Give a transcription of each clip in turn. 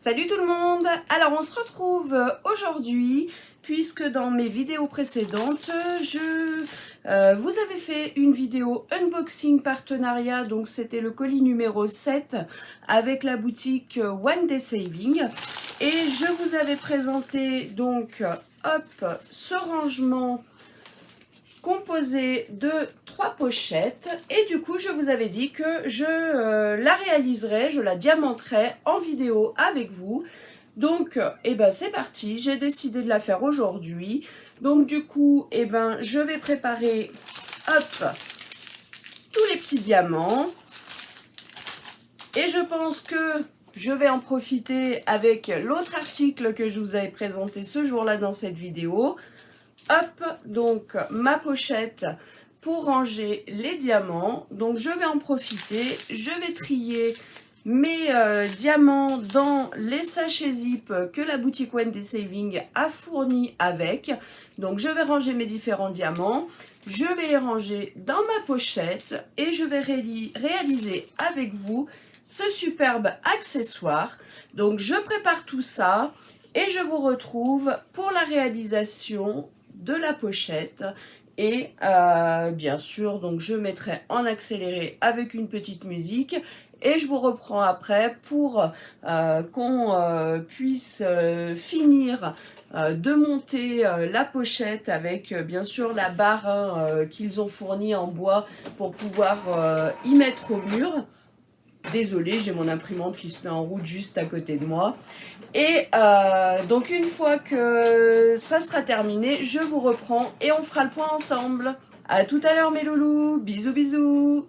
Salut tout le monde! Alors on se retrouve aujourd'hui puisque dans mes vidéos précédentes, vous avais fait une vidéo unboxing partenariat, donc c'était le colis numéro 7 avec la boutique One Day Saving et je vous avais présenté donc hop, ce rangement composé de 3 pochettes et du coup je vous avais dit que je la réaliserai, je la diamanterai en vidéo avec vous. Donc c'est parti, j'ai décidé de la faire aujourd'hui. Donc du coup je vais préparer hop tous les petits diamants et je pense que je vais en profiter avec l'autre article que je vous avais présenté ce jour-là dans cette vidéo. Hop, donc ma pochette pour ranger les diamants. Donc je vais en profiter, je vais trier mes diamants dans les sachets zip que la boutique One Day Saving a fourni avec. Donc je vais ranger mes différents diamants, je vais les ranger dans ma pochette et je vais réaliser avec vous ce superbe accessoire. Donc je prépare tout ça et je vous retrouve pour la réalisation de la pochette et bien sûr donc je mettrai en accéléré avec une petite musique et je vous reprends après pour qu'on puisse finir de monter la pochette avec bien sûr la barre qu'ils ont fournie en bois pour pouvoir y mettre au mur. Désolée, j'ai mon imprimante qui se met en route juste à côté de moi. Et donc une fois que ça sera terminé, je vous reprends et on fera le point ensemble. À tout à l'heure mes loulous, bisous bisous.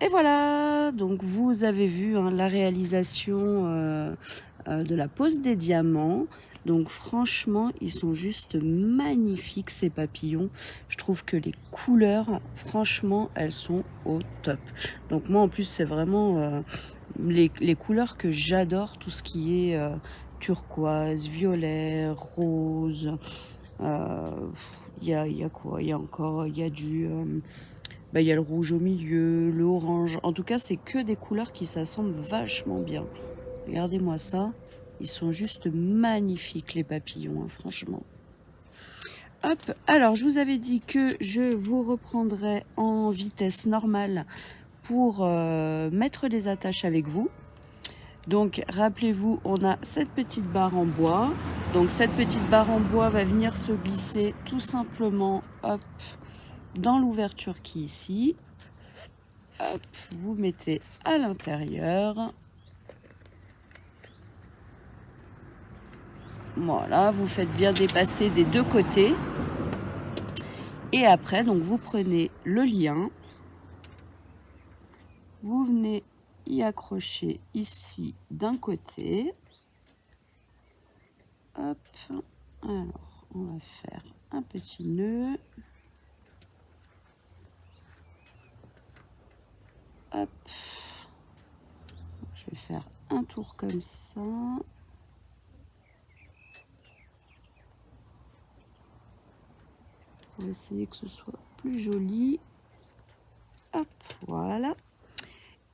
Et voilà, donc vous avez vu hein, la réalisation de la pose des diamants. Donc franchement, ils sont juste magnifiques ces papillons. Je trouve que les couleurs, franchement, elles sont au top. Donc moi en plus, c'est vraiment les couleurs que j'adore, tout ce qui est turquoise, violet, rose. Il y a quoi? Il y a encore, il y a du... il y a le rouge au milieu, le orange. En tout cas, c'est que des couleurs qui s'assemblent vachement bien. Regardez-moi ça. Ils sont juste magnifiques, les papillons, hein, franchement. Hop, alors je vous avais dit que je vous reprendrai en vitesse normale pour mettre les attaches avec vous. Donc rappelez-vous, on a cette petite barre en bois. Donc cette petite barre en bois va venir se glisser tout simplement, hop, dans l'ouverture qui est ici. Hop, vous mettez à l'intérieur. Voilà, vous faites bien dépasser des deux côtés. Et après, donc vous prenez le lien. Vous venez y accrocher ici d'un côté. Hop, alors on va faire un petit nœud. Hop, je vais faire un tour comme ça. Pour essayer que ce soit plus joli. Hop, voilà.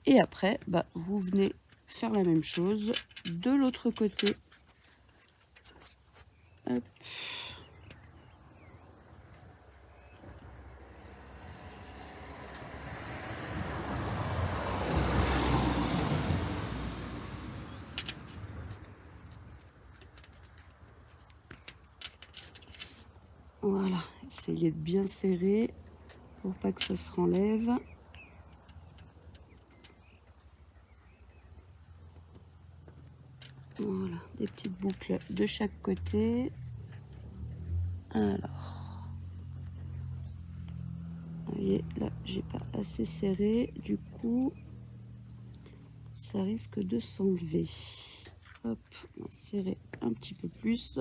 Et après, vous venez faire la même chose de l'autre côté. Hop. Voilà, essayez de bien serrer pour pas que ça se renlève. Voilà, des petites boucles de chaque côté. Alors, vous voyez, là, j'ai pas assez serré, du coup, ça risque de s'enlever. Hop, on va serrer un petit peu plus.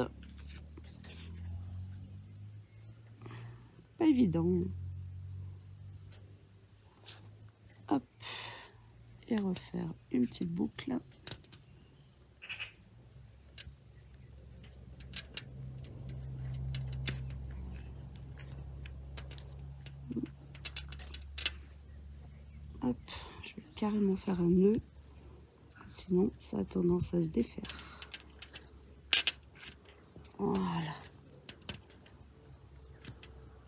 Pas évident. Hop, et refaire une petite boucle. Hop, je vais carrément faire un nœud, sinon ça a tendance à se défaire. Voilà.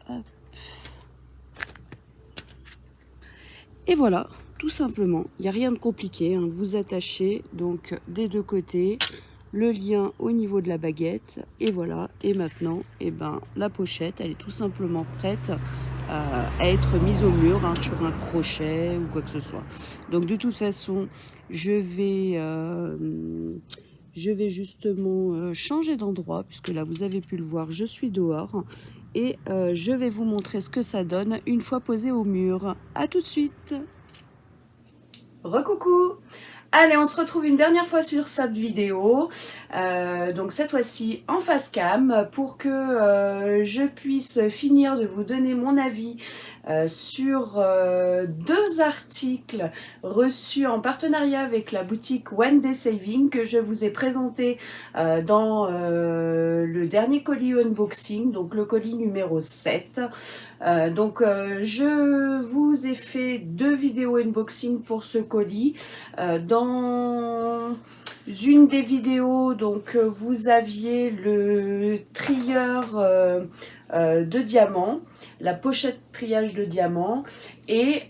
Hop. Et voilà, tout simplement, il n'y a rien de compliqué, hein. Vous attachez donc des deux côtés le lien au niveau de la baguette et voilà. Et maintenant, la pochette, elle est tout simplement prête à être mise au mur hein, sur un crochet ou quoi que ce soit. Donc de toute façon, je vais justement changer d'endroit puisque là vous avez pu le voir, je suis dehors et je vais vous montrer ce que ça donne une fois posé au mur. À tout de suite. Recoucou. Allez, on se retrouve une dernière fois sur cette vidéo, donc cette fois-ci en face cam, pour que je puisse finir de vous donner mon avis sur deux articles reçus en partenariat avec la boutique One Day Saving que je vous ai présenté dans le dernier colis unboxing, donc le colis numéro 7. Je vous ai fait deux vidéos unboxing pour ce colis. Dans une des vidéos, donc vous aviez le trieur de diamants, la pochette triage de diamants, et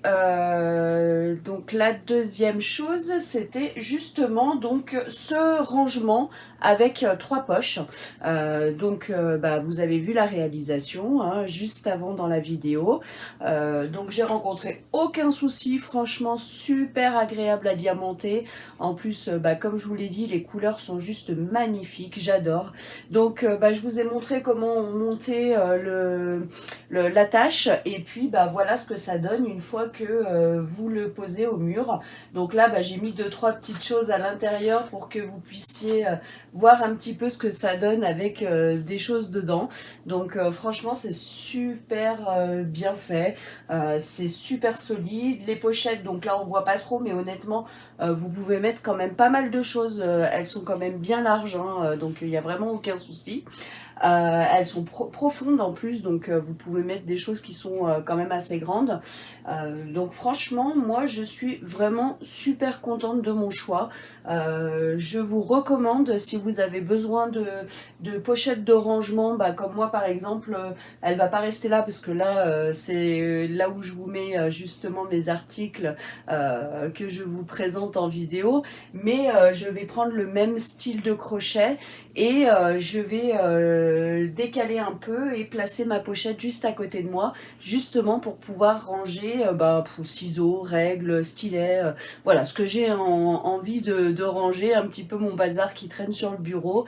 donc la deuxième chose, c'était justement donc ce rangement avec trois poches. Vous avez vu la réalisation hein, juste avant dans la vidéo. Donc j'ai rencontré aucun souci, franchement super agréable à diamanter. En plus, comme je vous l'ai dit, les couleurs sont juste magnifiques, j'adore. Donc je vous ai montré comment on montait l'attache et puis bah, voilà ce que ça donne une fois que vous le posez au mur. Donc là bah, j'ai mis 2-3 petites choses à l'intérieur pour que vous puissiez voir un petit peu ce que ça donne avec des choses dedans. Donc franchement c'est super bien fait, c'est super solide. Les pochettes, donc là on voit pas trop, mais honnêtement vous pouvez mettre quand même pas mal de choses, elles sont quand même bien larges, hein, donc il n'y a vraiment aucun souci. Elles sont profondes en plus, donc vous pouvez mettre des choses qui sont quand même assez grandes. Donc franchement, moi je suis vraiment super contente de mon choix. Je vous recommande, si vous avez besoin de pochettes de rangement, bah, comme moi par exemple, elle va pas rester là parce que là c'est là où je vous mets justement mes articles que je vous présente en vidéo, mais je vais prendre le même style de crochet et je vais décaler un peu et placer ma pochette juste à côté de moi, justement pour pouvoir ranger ciseaux, règles, stylets, voilà ce que j'ai envie de ranger, un petit peu mon bazar qui traîne sur le bureau,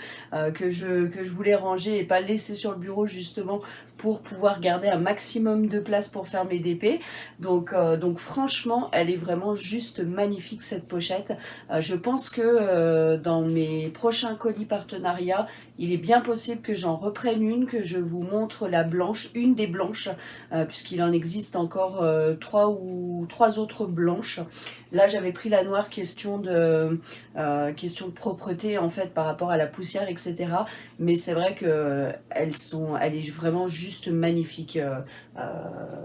que je voulais ranger et pas laisser sur le bureau justement pour pouvoir garder un maximum de place pour faire mes DP. Donc franchement, elle est vraiment juste magnifique cette pochette. Je pense que dans mes prochains colis partenariats, il est bien possible que j'en reprenne une, que je vous montre la blanche, une des blanches, puisqu'il en existe encore trois autres blanches. Là, j'avais pris la noire, question de propreté en fait par rapport à la poussière, etc. Mais c'est vrai que elle est vraiment juste magnifique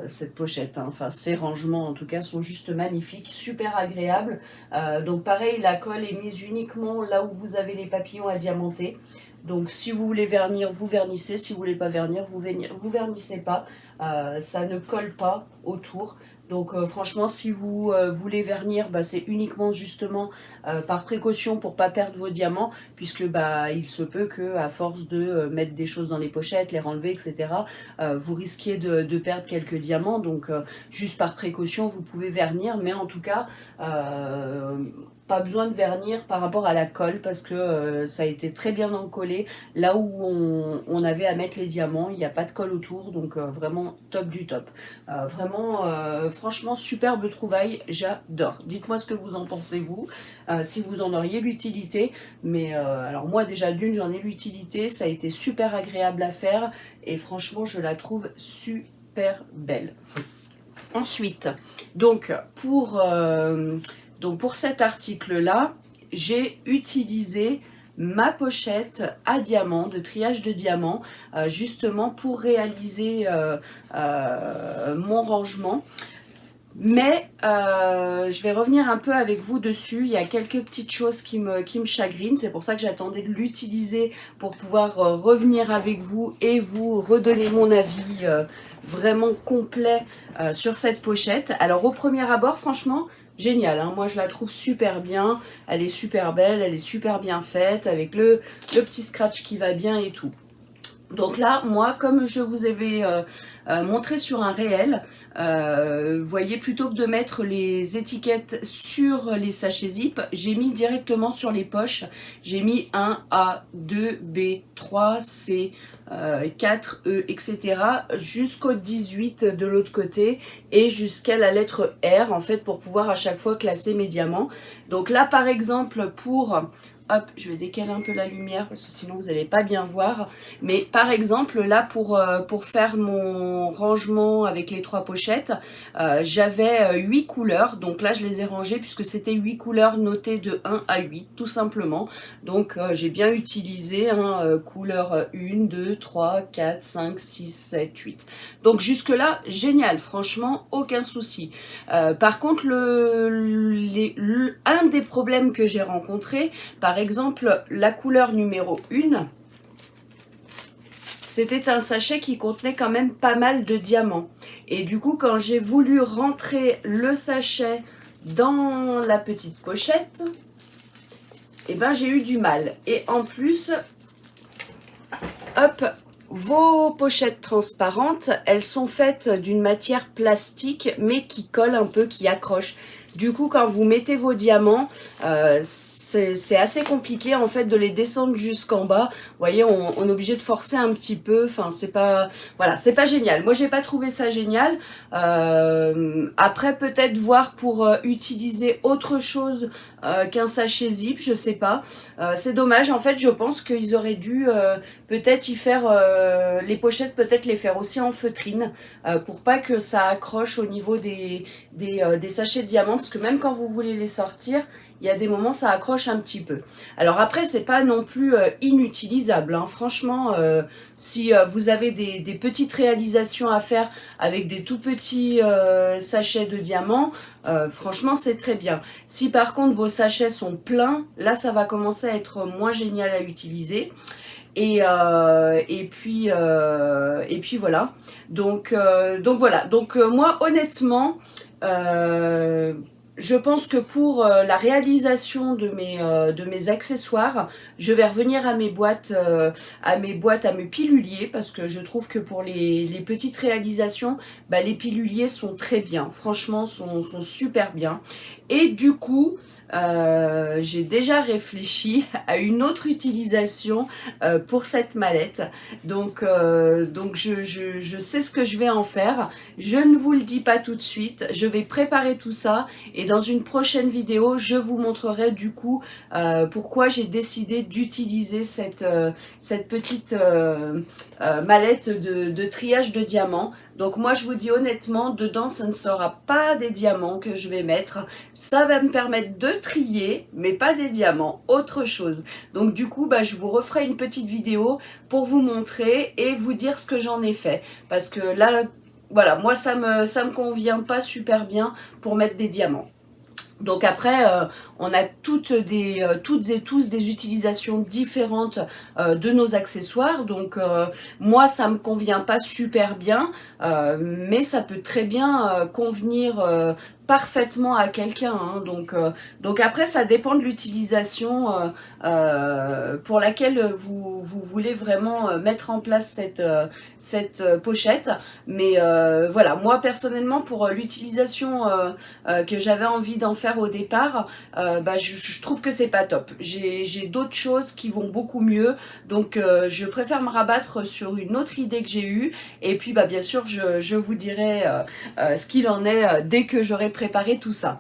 cette pochette. Hein. Enfin, ces rangements en tout cas sont juste magnifiques, super agréables. Donc pareil, la colle est mise uniquement là où vous avez les papillons à diamanter. Donc si vous voulez vernir, vous vernissez. Si vous voulez pas vernir, vous vernissez pas. Ça ne colle pas autour. Donc franchement, si vous voulez vernir, bah, c'est uniquement justement par précaution pour pas perdre vos diamants, puisque bah, il se peut que à force de mettre des choses dans les pochettes, les renlever, etc., vous risquiez de perdre quelques diamants. Donc juste par précaution, vous pouvez vernir, mais en tout cas, pas besoin de vernir par rapport à la colle, parce que ça a été très bien encollé. Là où on avait à mettre les diamants, il n'y a pas de colle autour, donc vraiment top du top. Vraiment, franchement, superbe trouvaille, j'adore. Dites-moi ce que vous en pensez, vous, si vous en auriez l'utilité. Mais alors moi, déjà d'une, j'en ai l'utilité, ça a été super agréable à faire, et franchement, je la trouve super belle. Ensuite, donc pour cet article-là, j'ai utilisé ma pochette à diamants, de triage de diamants, justement pour réaliser mon rangement. Mais je vais revenir un peu avec vous dessus. Il y a quelques petites choses qui me chagrinent. C'est pour ça que j'attendais de l'utiliser pour pouvoir revenir avec vous et vous redonner mon avis vraiment complet sur cette pochette. Alors au premier abord, franchement, génial, hein. Moi je la trouve super bien. Elle est super belle, elle est super bien faite avec le petit scratch qui va bien et tout. Donc là, moi, comme je vous avais montré sur un réel, voyez, plutôt que de mettre les étiquettes sur les sachets zip, j'ai mis directement sur les poches. J'ai mis 1A, 2B, 3C, 4E, etc. jusqu'au 18 de l'autre côté et jusqu'à la lettre R, en fait, pour pouvoir à chaque fois classer mes diamants. Donc là, par exemple, pour... Hop, je vais décaler un peu la lumière parce que sinon vous n'allez pas bien voir. Mais par exemple, là, pour faire mon rangement avec les 3 pochettes, j'avais 8 couleurs. Donc là, je les ai rangées puisque c'était 8 couleurs notées de 1 à 8, tout simplement. Donc j'ai bien utilisé couleur 1, 2, 3, 4, 5, 6, 7, 8. Donc jusque là, génial. Franchement, aucun souci. Par contre, un des problèmes que j'ai rencontré, par exemple, la couleur numéro 1, c'était un sachet qui contenait quand même pas mal de diamants. Et du coup, quand j'ai voulu rentrer le sachet dans la petite pochette, eh ben, j'ai eu du mal. Et en plus, hop, vos pochettes transparentes, elles sont faites d'une matière plastique, mais qui colle un peu, qui accroche. Du coup, quand vous mettez vos diamants, c'est assez compliqué en fait de les descendre jusqu'en bas. Vous voyez, on est obligé de forcer un petit peu. Enfin, c'est pas, voilà, c'est pas génial. Moi, j'ai pas trouvé ça génial. Après, peut-être voir pour utiliser autre chose qu'un sachet zip, je sais pas. C'est dommage. En fait, je pense qu'ils auraient dû peut-être y faire les pochettes, peut-être les faire aussi en feutrine pour pas que ça accroche au niveau des sachets de diamants, parce que même quand vous voulez les sortir, il y a des moments ça accroche un petit peu. Alors après, c'est pas non plus inutilisable, hein. Franchement, si vous avez des petites réalisations à faire avec des tout petits sachets de diamants, franchement c'est très bien. Si par contre vos sachets sont pleins, là ça va commencer à être moins génial à utiliser. Et puis voilà. Donc voilà. Donc moi honnêtement, je pense que pour la réalisation de mes accessoires, je vais revenir à mes boîtes, à mes piluliers, parce que je trouve que pour les petites réalisations, bah, les piluliers sont très bien. Franchement, sont super bien. Et du coup, j'ai déjà réfléchi à une autre utilisation pour cette mallette. Donc je sais ce que je vais en faire. Je ne vous le dis pas tout de suite. Je vais préparer tout ça et dans une prochaine vidéo, je vous montrerai du coup pourquoi j'ai décidé d'utiliser cette petite mallette de triage de diamants. Donc moi je vous dis honnêtement, dedans ça ne sera pas des diamants que je vais mettre. Ça va me permettre de trier, mais pas des diamants, autre chose. Donc du coup, bah, je vous referai une petite vidéo pour vous montrer et vous dire ce que j'en ai fait. Parce que là, voilà, moi ça me convient pas super bien pour mettre des diamants. Donc après, on a toutes et tous des utilisations différentes de nos accessoires. Donc moi, ça me convient pas super bien, mais ça peut très bien convenir parfaitement à quelqu'un, hein. Donc après, ça dépend de l'utilisation pour laquelle vous voulez vraiment mettre en place cette pochette. Mais voilà, moi personnellement, pour l'utilisation que j'avais envie d'en faire au départ, bah, je trouve que c'est pas top. J'ai d'autres choses qui vont beaucoup mieux, donc je préfère me rabattre sur une autre idée que j'ai eue, et puis bah, bien sûr je vous dirai ce qu'il en est dès que j'aurai préparé tout ça.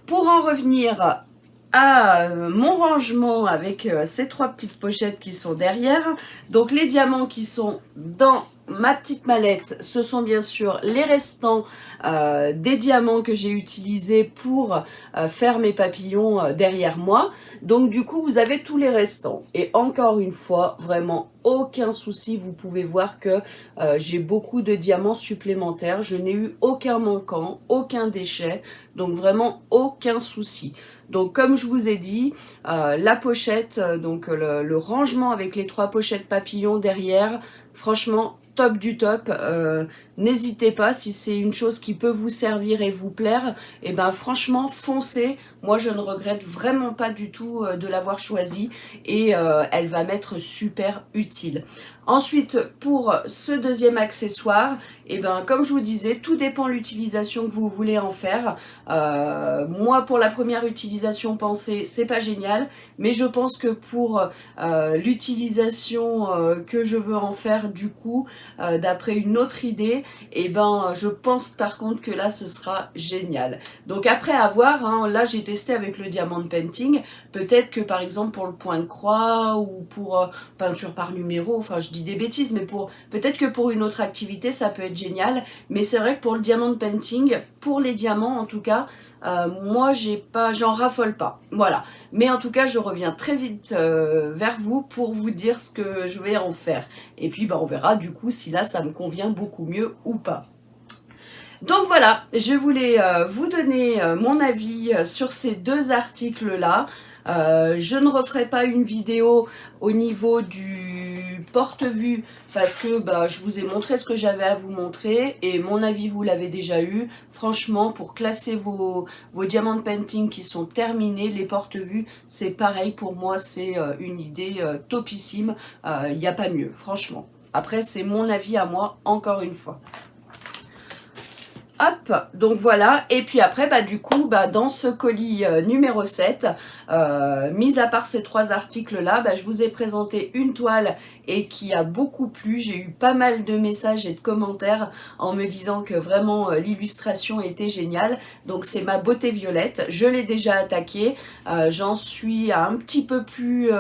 Pour en revenir à mon rangement avec ces trois petites pochettes qui sont derrière, donc les diamants qui sont dans ma petite mallette, ce sont bien sûr les restants des diamants que j'ai utilisés pour faire mes papillons derrière moi. Donc du coup, vous avez tous les restants. Et encore une fois, vraiment aucun souci. Vous pouvez voir que j'ai beaucoup de diamants supplémentaires. Je n'ai eu aucun manquant, aucun déchet. Donc vraiment aucun souci. Donc comme je vous ai dit, la pochette, donc le rangement avec les trois pochettes papillons derrière, franchement top du top. N'hésitez pas, si c'est une chose qui peut vous servir et vous plaire, et ben franchement foncez. Moi je ne regrette vraiment pas du tout de l'avoir choisie, et elle va m'être super utile. Ensuite, pour ce deuxième accessoire, et ben comme je vous disais, tout dépend de l'utilisation que vous voulez en faire. Moi pour la première utilisation pensée, c'est pas génial, mais je pense que pour l'utilisation que je veux en faire du coup, d'après une autre idée, et ben je pense par contre que là ce sera génial. Donc après à voir, hein, là j'ai testé avec le diamant painting, peut-être que par exemple pour le point de croix ou pour peinture par numéro, enfin je dis des bêtises, mais peut-être que pour une autre activité ça peut être génial, mais c'est vrai que pour le diamant painting, pour les diamants en tout cas, moi j'en raffole pas, voilà. Mais en tout cas je reviens très vite vers vous pour vous dire ce que je vais en faire, et puis bah, on verra du coup si là ça me convient beaucoup mieux ou pas. Donc voilà, je voulais vous donner mon avis sur ces deux articles là. Je ne referai pas une vidéo au niveau du porte-vue parce que bah, je vous ai montré ce que j'avais à vous montrer et mon avis vous l'avez déjà eu. Franchement, pour classer vos diamants painting qui sont terminés, les porte-vues, c'est pareil pour moi, c'est une idée topissime. Il n'y a pas mieux, franchement. Après, c'est mon avis à moi, encore une fois. Hop, donc voilà, et puis après, bah, du coup, bah, dans ce colis numéro 7, mis à part ces 3 articles-là, bah, je vous ai présenté une toile et qui a beaucoup plu. J'ai eu pas mal de messages et de commentaires en me disant que vraiment l'illustration était géniale. Donc c'est ma beauté violette, je l'ai déjà attaquée, j'en suis à un petit peu plus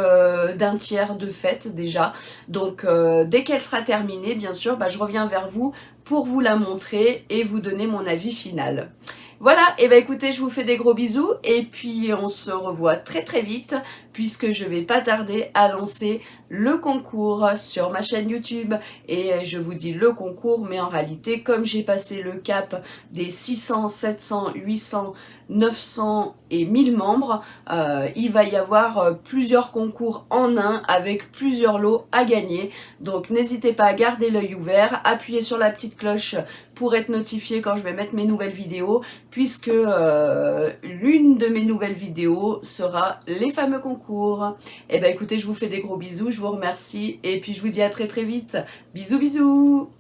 d'un tiers de fait déjà. Donc dès qu'elle sera terminée, bien sûr, bah, je reviens vers vous pour vous la montrer et vous donner mon avis final. Voilà, et bien écoutez, je vous fais des gros bisous et puis on se revoit très très vite puisque je vais pas tarder à lancer le concours sur ma chaîne YouTube. Et je vous dis le concours, mais en réalité, comme j'ai passé le cap des 600, 700, 800, 900 et 1000 membres, il va y avoir plusieurs concours en un avec plusieurs lots à gagner. Donc n'hésitez pas à garder l'œil ouvert, appuyez sur la petite cloche pour être notifié quand je vais mettre mes nouvelles vidéos, puisque l'une de mes nouvelles vidéos sera les fameux concours. Et bien écoutez, je vous fais des gros bisous, je vous remercie et puis je vous dis à très très vite. Bisous bisous.